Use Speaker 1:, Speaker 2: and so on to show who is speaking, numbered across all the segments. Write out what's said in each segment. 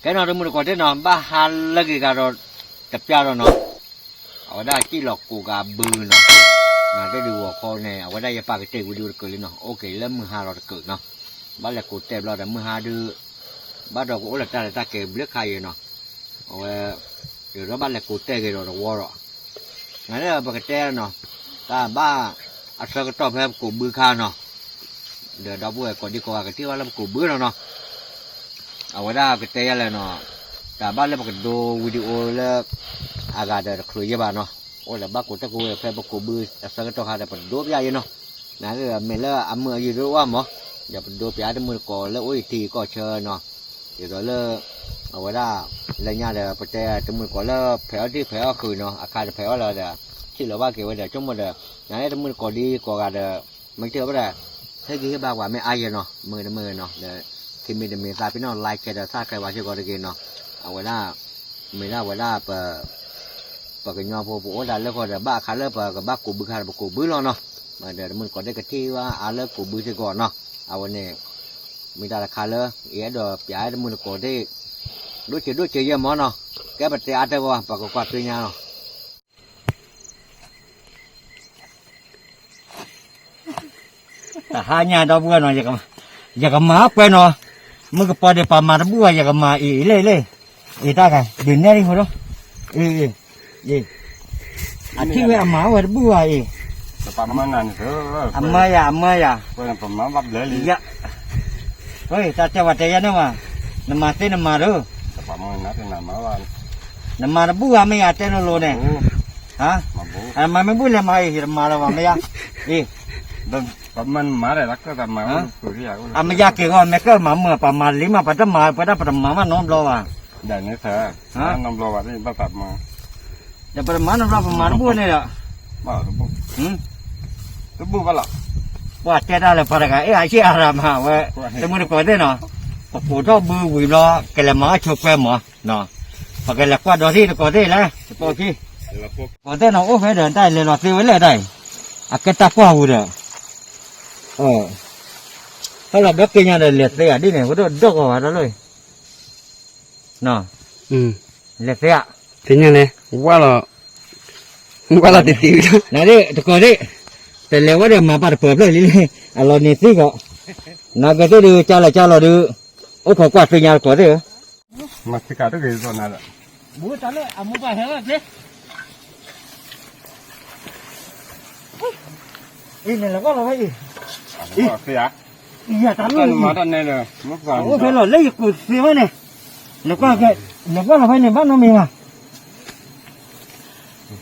Speaker 1: cái nào đừng muốn có thế nào ba hà là cái gà rồi tập ra rồi nó ở đây chỉ lọc của gà bự nó là cái điều con này ở đây ba cái chơi video cười lên nó ok là 12 rồi cười nó ba là cụ tẹp rồi là 12 đưa ba đầu cũng là ta kể biết hay nó rồi đó ba là cụ tẹp rồi là war rồi này là ba cái tẹp nó ta ba ở sau cái top em cụ bự kha nó để đó bữa còn đi qua cái tiêu là cụ bự nó ở đây cái tẹp là nó ta ba là một cái đồ video là agak ada kerja ba no olah ba kota ko fa ba ko bu asa to ha da do bia ye no na le me la am ye ro wa mo ya do bia de mu ko le oi ti ko che no ye do le awada le nya de pa te de mu ko le phe ti phe khu no aka de phe la da chi lo ba ke wa da chung mo de na le de mu ko di ko ga de me te ba da thế ki ba wa me ai ye no mu no de ki me de me sa pi no like ke da sa kai wa che ko de ke no awada me la wada pa cái nhau phố đã lấy coi là ba khá lớp và ba cụ bự hay là cụ bự lo nó mà để mình có đây cái thi và lớp cụ bự thì còn nóวันนี้mình ta là khá lớp ý đồ giải mình có đây đôi chơi gì món nó cái bát ăn đây vào và có quạt chơi nhau nó hai nhà đó bữa nó giờ cái má quen nó mình có bao để pa mà bữa giờ cái má ý lấy ý ta cái đừng nghe đi thôi đó gìที่เวอามาว่าบัวอี
Speaker 2: ประมาณนั้นเถอะ
Speaker 1: อามาอย่า
Speaker 2: ประมาณวับเลย
Speaker 1: ยะเฮ้ยตาจะว่าใจยันว่าน้ำมาเต้นน้ำมาเด้อ
Speaker 2: ประมาณนั้นเป็นน้ำมาว่า
Speaker 1: น้ำมาบัวไม่อยากเต้นโลเนี่ยฮะมาไม่บัวเลยมาอีกน้ำมาแล้วว่าไม่อยากอี
Speaker 2: ประมาณมาได้รักก็แต่มาสุริยะ
Speaker 1: ไม่อยากเกี่ยวกับแม่ก็มาเมื่อประมาณ5ปัตตมาปัตตมาน้องรอว่ะ
Speaker 2: เดี๋ยวนี้เถอะน้องรอว่าที่บ้านตัดมา
Speaker 1: จะประมาณนั้นประมาณบัวเนี่ยละ
Speaker 2: บ้าตัวบัวละ
Speaker 1: ว่าเจ้าได้เลยปะกันไอ้เชี่ยอะไรมาเว้ยจะมึงก่อนได้เนาะปะกูต้องบัววิโรกันละมาชกแปมหมอเนาะปะกันละกว่าดอที่ก่อนได้แล้วปะกี้ก่อนได้เนาะโอ้ยเดินได้เลยหรอซื้อไว้เลยได้อากิตากัวหูเด้อถ้าเราดักกินยังได้เล็ดเลยอ่ะดิเนี่ยก็โดนดกเอาไว้แล้วเลยเนาะเล็ดเลยอ่ะ
Speaker 2: เป็นยังไงว่าเราติด
Speaker 1: นั่นดิตะโกนดิแต่แล้วว่าเดี๋ยวมาปัดเปิดเลยลิเราเนี่ยสิก็นักก็จะดูเจ้าเราดูโอ้ขอกวาดไปยาวกว่าดิ
Speaker 2: มาสิการ์ดก็คือนั่นแหละ
Speaker 1: บูตาเลยอามุไปเหรอสิอีนี่แล้วก็เราไปอี
Speaker 2: เสีย
Speaker 1: อย่าทำเลย
Speaker 2: มาตอนนี้เลยเมื่อก่อน
Speaker 1: โอ้เป็นหล่อเลยกูเสียไว้เนี่ยแล้วก็เราไปในบ้านน้องมีมา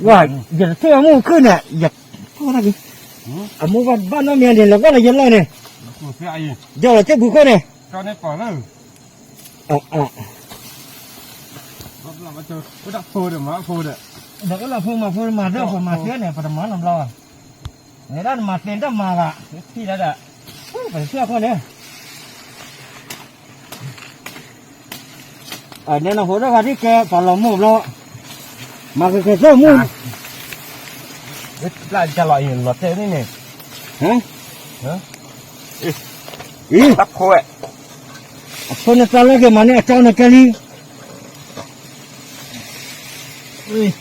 Speaker 1: ว่าอย่าเที่ยวมู่ขึ้นเนี่ยอย่าพูดอะไรอามูบ้านน้องเมียเนี่ยแล้วก็เลยยันเลยเนี่ยเดี๋ยวเราจะบุกเนี่ย
Speaker 2: ก็ได้ก่อนเลยเรามาเจอก็ดักพูดมาพูด
Speaker 1: เดี๋ยวก็เราพูดมาเรื่องพูดมาเสียเนี่ยประมาณน้ำร้อนในด้านมาเต็นด้านมาละที่นั่นอ่ะไปเชื่อคนเนี่ยเนี่ยเราพูดว่าที่แกตอนเราหมู่เรามาแกเชื่อหมู่
Speaker 2: ร้านจะลอยเห็นรถเท่นี่เนี่ยรับโค้ย
Speaker 1: คนจะเล่นกันมาเนี่ยเจ้าเนี่ยแกนี่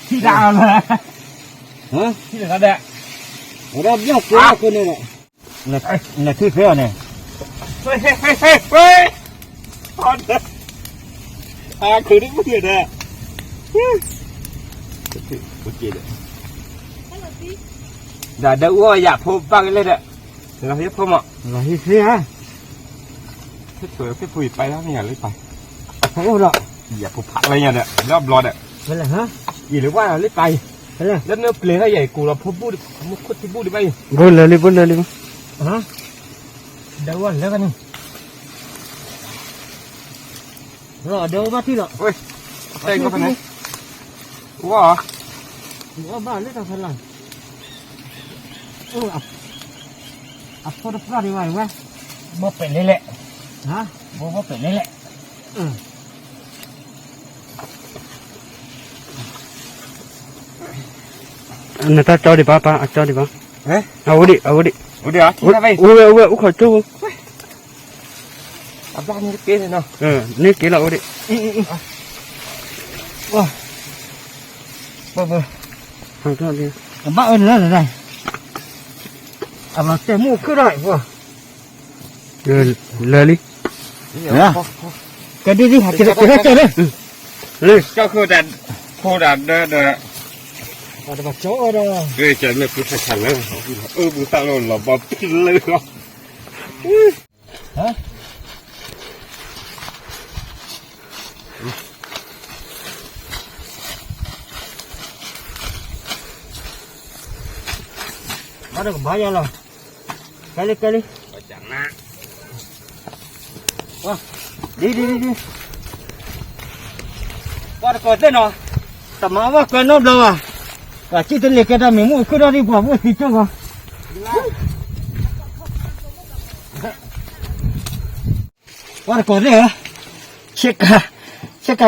Speaker 2: ที่ดาวเลยที่ไหนกันเด็ก
Speaker 1: เราเยอะกว่าคนนี่แหละเนี่ยที่เพื่อนเนี่ย
Speaker 2: เฮ้ยตอนเด็กคือนึกไม่เห็นเลยโอเคเลยเดี๋ยวว่าอยากพูดบ้างเลยเด้อเราให้พูดมั้ง
Speaker 1: เราให้เสีย
Speaker 2: ที่เผยที่พูดไปแล้วเนี่ยเลยไป
Speaker 1: โอ้ละ
Speaker 2: อย่าพูดผักอะไรเนี่ยรอบรอเนี่ย
Speaker 1: เป็นไรฮะ
Speaker 2: อีหรือว่าเลยไป
Speaker 1: เป็นไร
Speaker 2: แล้วเนื้อเปลือยใหญ่กูเราพูดมุกคุดที่พูดไป
Speaker 1: บุญเลยฮะเดี๋ยววันแล้วกันนี่รอเดี๋ยวมาที่ละ
Speaker 2: เฮ้ยเต้นก็เป็นไงว้า
Speaker 1: บ้านเล็กแต่พลังโอ้อัพพอดพลาดดีไหมวะบ่เป็นนี่แหละฮะบ่เป็นนี่แหละ
Speaker 3: นั่นตาจอดีป่ะจอดีป่ะเอาดิ
Speaker 2: อุดอ่ะที่ไหนไป
Speaker 3: อุขอจู
Speaker 2: อับ บ้านนี้เก๋เลยเนาะ
Speaker 3: นี่กี่เราดิ
Speaker 2: ว้าบ่
Speaker 3: ทางตัวนี้
Speaker 2: บ้าเอิญแล้วอะไรเราเต็มมูขึ้นได้ว่ะ
Speaker 3: เลยลิ
Speaker 2: ก็ดีหาเจอเลย
Speaker 3: เลย
Speaker 2: เจ้าคือดันโคดันเด้อada baca ada. Jangan kita salah. Buta lo lah, bapak le. Hah? Ada bahaya lah. Kali. Jangan. Wah, di. War kote no. Tamawa kono dawa. Kacik tu lek ada memu ikut dari buat itu kah? War kau ni ah, cek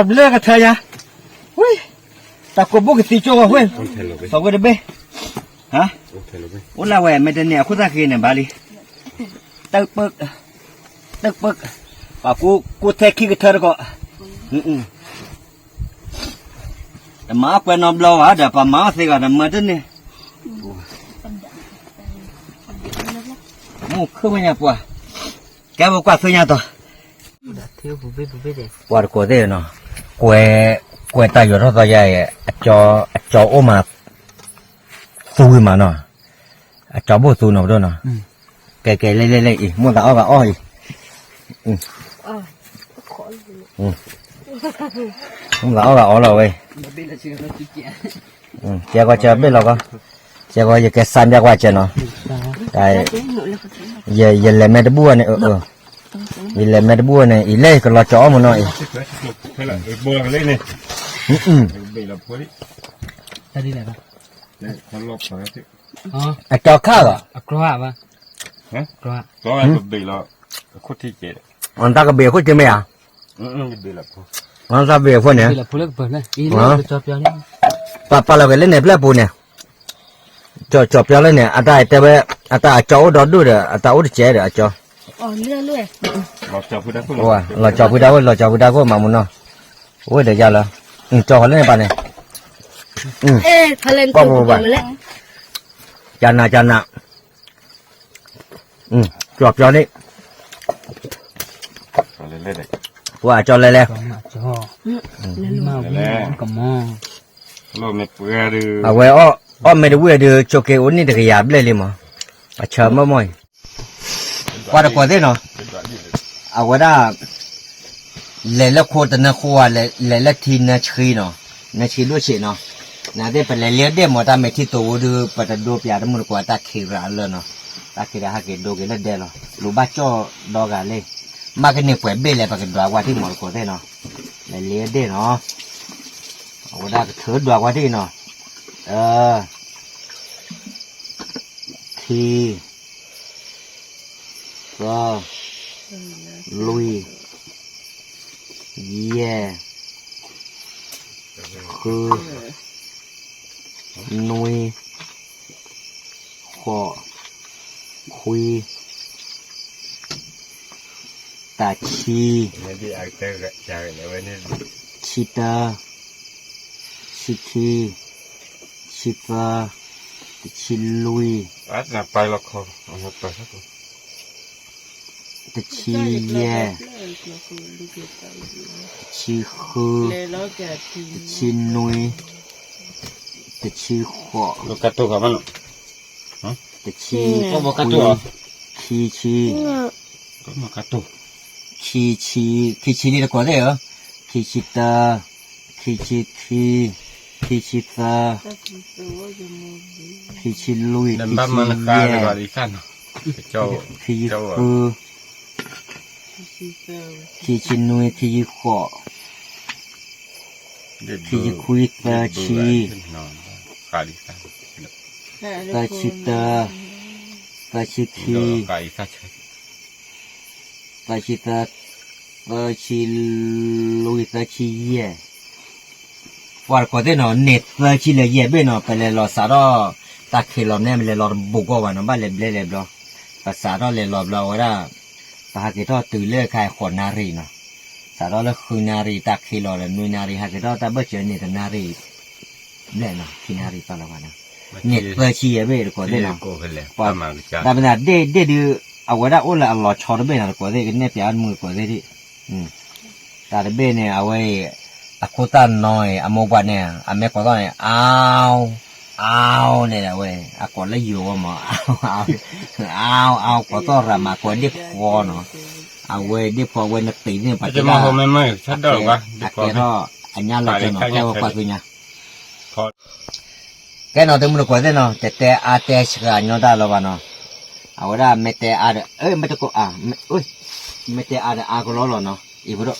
Speaker 2: bela kata ya. Wih, tak kau buat itu kah? Wih, tak kau debe, ha? Ulah weh, macam ni aku tak kena balik. Tak pek. Aku teki ke terko. Maaf kan noblo ada apa maaf sih kan macam ni. Mu kemana puah? Kau buat apa senyap tu?
Speaker 3: Bube deh.
Speaker 1: War kau deh no. Kue tayo tu saya cho oma suwi mana. Cho bu su no tu no. Kek le. Mu tak apa oi. Không rõ là ổ rồi. Chia qua chơi biết đâu con. Chia qua giờ cái san ra qua chơi nó. Đây. Giờ làm mấy đứa bua này Giờ làm mấy đứa bua này ý lấy còn lo chó một nội.
Speaker 2: Bua lên này. Bị là phối.
Speaker 3: Tadi lah.
Speaker 2: Nó lọc phải chứ.
Speaker 1: Cho khác à?
Speaker 3: Keluar apa?
Speaker 2: Hả?
Speaker 3: Keluar.
Speaker 2: Có ai bị là cốt thi chết.
Speaker 1: Anh ta có bìa khuất chưa mày à?
Speaker 2: Bị là phối.
Speaker 1: Anh ta bìa khuất nè.
Speaker 3: Bila pula pula. Ini chop yang ni.
Speaker 1: Papa là cái lên này bìa bù nè. Cho chop cho lên nè. Anh ta tại bây anh ta cháu đó đuôi rồi. Anh ta út chế rồi cho.
Speaker 2: Lọt chọc với đá của
Speaker 1: Ủa, lọt chọc với đá của mà muốn nó. Ủa để ra là. Cho họ lên này bà này.
Speaker 4: Kalian tu boleh.
Speaker 1: Chana. Chop cho đi.
Speaker 2: Lên đây.
Speaker 1: Qua cho lên.
Speaker 3: Cho. Mau kamu.
Speaker 2: Lo mẹ bữa đi.
Speaker 1: À quay mày được quay được cho cái uốn này được cái giáp lên liền mà. Chờ mà mày. Qua được qua thế nào? À quay đó. Lấy là khô tên là khô lấy là thìn là chi nó. Nó chi lúc chị nó. Nãy đây phải lấy để mà ta mấy thi tổ được bắt đầu đua bia đó muốn qua ta khỉ ra lên nó. Ta khỉ ra cái đồ cái là đẻ nó. Lúc bắt cho đo gà lên. Mà cái này phải bê lại phải cái đóa qua thì mọi có thế nó. Lấy để nó. Ở đây cái thứ đóa qua thì nó. Thì cơ lui khư nuôi họ khui ta chi chi ta chi khi chi ta chi lui
Speaker 2: Át là bay lọc không? Nó bay hết rồi.
Speaker 1: ta chi chi khư chi nuôi ta chi họ
Speaker 2: Nó cắt tu cả bạn.
Speaker 1: ta chi
Speaker 2: Có một cắt tu à?
Speaker 1: chi
Speaker 2: Có một cắt tu.
Speaker 1: chi đi là có thể hả? Chi ta chi ta chi lui
Speaker 2: Đâm băm mà nó khai là gọi đi khăn. Cho
Speaker 1: chi khư chi nuôi chi họ chi khui ta chi
Speaker 2: khai đi khăn.
Speaker 1: ta chi khi
Speaker 2: Khai đi khăn.
Speaker 1: ta chi lui ta chi ye qua có thể nó nét ta chi là ye bên nó phải là lò xả đó ta khi làm nem là lò bù qua nó bắt lên đó và xả đó là lò đó สหกิจตื่นเลือกใครคนนารีเนาะสารละคือนารีตักคิโลละนุยนารีหากิจแต่เบเจอเนี่ยแต่นารีเล่นเนาะที่นารีตลอดวันนะเนี่ยเบชีเบ้ก็ได้เนาะพอแต่เป็นอะไรเด็ดดูเอาไว้ได้โอ้ละอัลลอฮ์ชอบเบ้นะก็ได้กันเนี่ยเปียนมือก็ได้ดิแต่เบ้เนี่ยเอาไว้อาคุตันน้อยอโมบันเนี่ยอเมก็ต้องเนี่ยเอาเนี่ยเว้ยอาก็เลยอยู่ว่าหมอเอาก็ต้องรามาก็ได้พอเนาะเอาเว้ยได้พอเว้ยนักตีเนี่ยปัจจุบัน
Speaker 4: ไม่ชัดดอกวะ
Speaker 1: อาเกก็อันนี้เราจะเนาะแค่ว่าปัจจุบันแกเนาะแต่มันก็ได้เนาะแต่อาเตชก็อันนี้ได้แล้ววะเนาะเอาว่าไม่แต่อาไม่ต้องก็ไม่แต่อาก็ล้อเนาะอีกพวก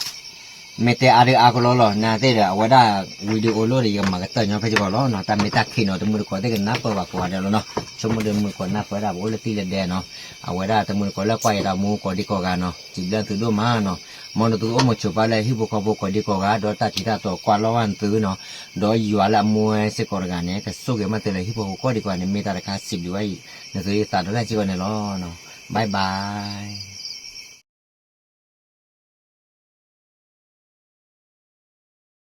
Speaker 1: ไม่แต่อาก็ล้อน่าเดี๋ยวว่าได้วิดีโอโหลดยังมาก็เตือนยังไปจะบอกล้อเนาะแต่ไม่ตักขี้เนาะแต่มันก็ได้กันนับว่าก็ว่าเดี๋ยวเนาะชมมันมันก็นับว่าได้บอกเลยตีเลยเดเนาะเอาว่าได้แต่มันก็แล้วไปเรามูก็ดีกว่ากันเนาะจิตเดินถือดูมาเนาะมันตัวโอ้มาชุบอะไรที่บุกเขาบุกก็ดีกว่าดอตาจิตาตัวกว่าล้อวันตื้อเนาะดอยอยู่อะไรมวยเสกอร์กันเนี่ยก็สู้กันมาแต่เลยที่บุกก็ดีกว่าเนี่ยมีแต่ละการสิบด้วยเนี่ยตัวตัดได้จีวันเนี่ยล้อเนาะบายบาย